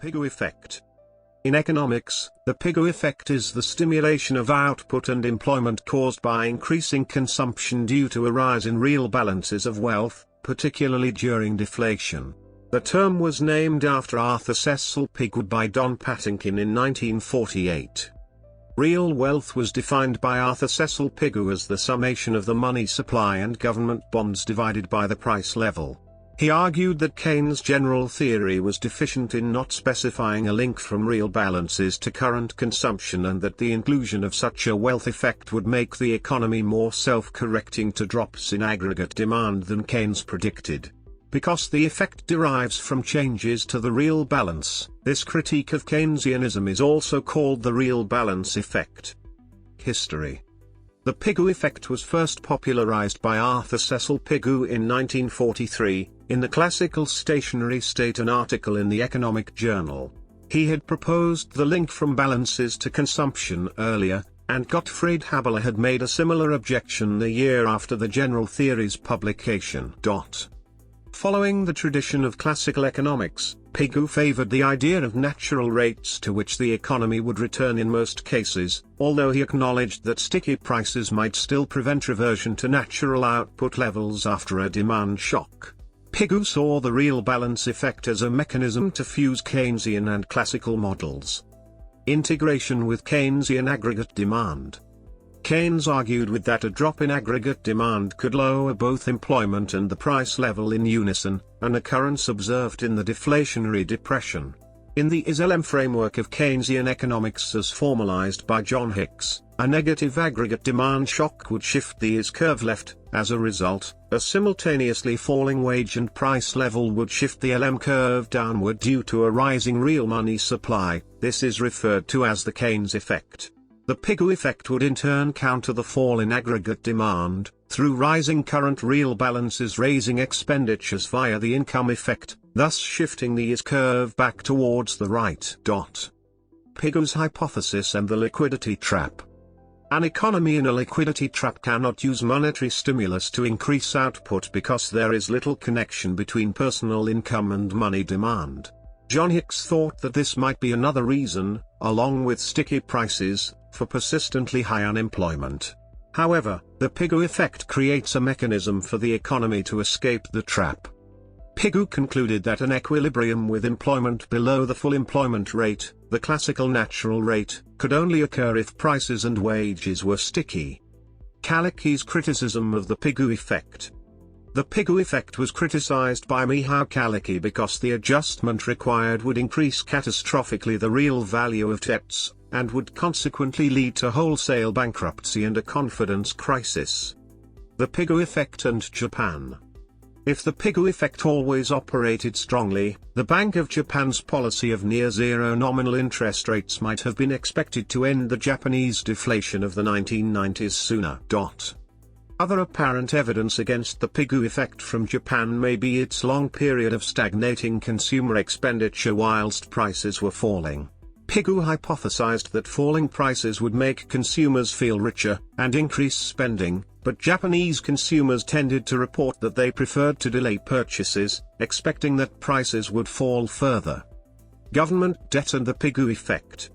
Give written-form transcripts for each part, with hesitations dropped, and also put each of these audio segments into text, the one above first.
Pigou effect. In economics, the Pigou effect is the stimulation of output and employment caused by increasing consumption due to a rise in real balances of wealth, particularly during deflation. The term was named after Arthur Cecil Pigou by Don Patinkin in 1948. Real wealth was defined by Arthur Cecil Pigou as the summation of the money supply and government bonds divided by the price level. He argued that Keynes' general theory was deficient in not specifying a link from real balances to current consumption, and that the inclusion of such a wealth effect would make the economy more self-correcting to drops in aggregate demand than Keynes predicted. Because the effect derives from changes to the real balance, this critique of Keynesianism is also called the real balance effect. History. The Pigou effect was first popularized by Arthur Cecil Pigou in 1943, in the classical stationary state, an article in the Economic Journal. He had proposed the link from balances to consumption earlier, and Gottfried Haberler had made a similar objection the year after the general theory's publication. Following the tradition of classical economics, Pigou favored the idea of natural rates to which the economy would return in most cases, although he acknowledged that sticky prices might still prevent reversion to natural output levels after a demand shock. Pigou saw the real balance effect as a mechanism to fuse Keynesian and classical models. Integration with Keynesian aggregate demand. Keynes argued with that a drop in aggregate demand could lower both employment and the price level in unison, an occurrence observed in the deflationary depression. In the ISLM framework of Keynesian economics as formalized by John Hicks, a negative aggregate demand shock would shift the IS curve left. As a result, a simultaneously falling wage and price level would shift the LM curve downward due to a rising real money supply. This is referred to as the Keynes effect. The Pigou effect would in turn counter the fall in aggregate demand, through rising current real balances raising expenditures via the income effect, thus shifting the IS curve back towards the right. Pigou's hypothesis and the liquidity trap. An economy in a liquidity trap cannot use monetary stimulus to increase output because there is little connection between personal income and money demand. John Hicks thought that this might be another reason, along with sticky prices, for persistently high unemployment. However, the Pigou effect creates a mechanism for the economy to escape the trap. Pigou concluded that an equilibrium with employment below the full employment rate, the classical natural rate, could only occur if prices and wages were sticky. Kalecki's criticism of the Pigou effect. The Pigou effect was criticized by Michał Kalecki because the adjustment required would increase catastrophically the real value of debts, and would consequently lead to wholesale bankruptcy and a confidence crisis. The Pigou effect and Japan. If the Pigou effect always operated strongly, the Bank of Japan's policy of near-zero nominal interest rates might have been expected to end the Japanese deflation of the 1990s sooner. Other apparent evidence against the Pigou effect from Japan may be its long period of stagnating consumer expenditure whilst prices were falling. Pigou hypothesized that falling prices would make consumers feel richer, and increase spending, but Japanese consumers tended to report that they preferred to delay purchases, expecting that prices would fall further. Government debt and the Pigou effect.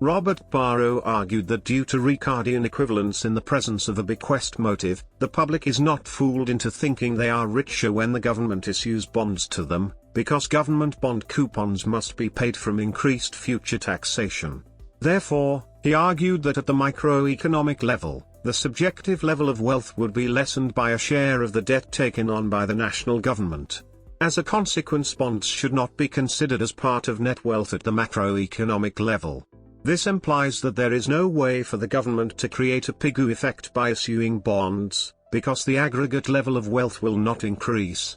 Robert Barrow argued that due to Ricardian equivalence in the presence of a bequest motive, the public is not fooled into thinking they are richer when the government issues bonds to them, because government bond coupons must be paid from increased future taxation. Therefore, he argued that at the microeconomic level, the subjective level of wealth would be lessened by a share of the debt taken on by the national government. As a consequence, bonds should not be considered as part of net wealth at the macroeconomic level. This implies that there is no way for the government to create a Pigou effect by issuing bonds, because the aggregate level of wealth will not increase,